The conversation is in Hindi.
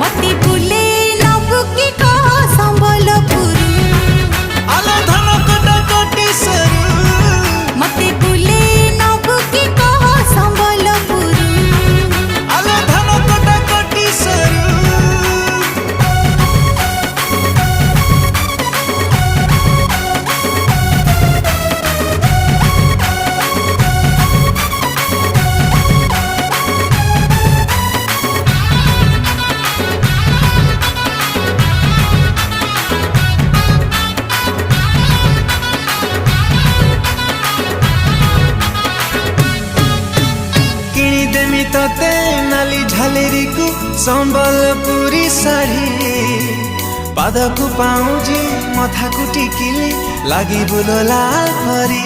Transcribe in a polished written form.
मती बुले नबु की कह संबलपुर आलो धन कटा कटी सरू मती बुले नबु की कह संबलपुर आलो धन कटा कटी सरू किनिदेमी तते नाली झालेरी को संबलपुरी साड़ी पादकु पाउजी मथाकु टिकिली लागि बुलो लाल परी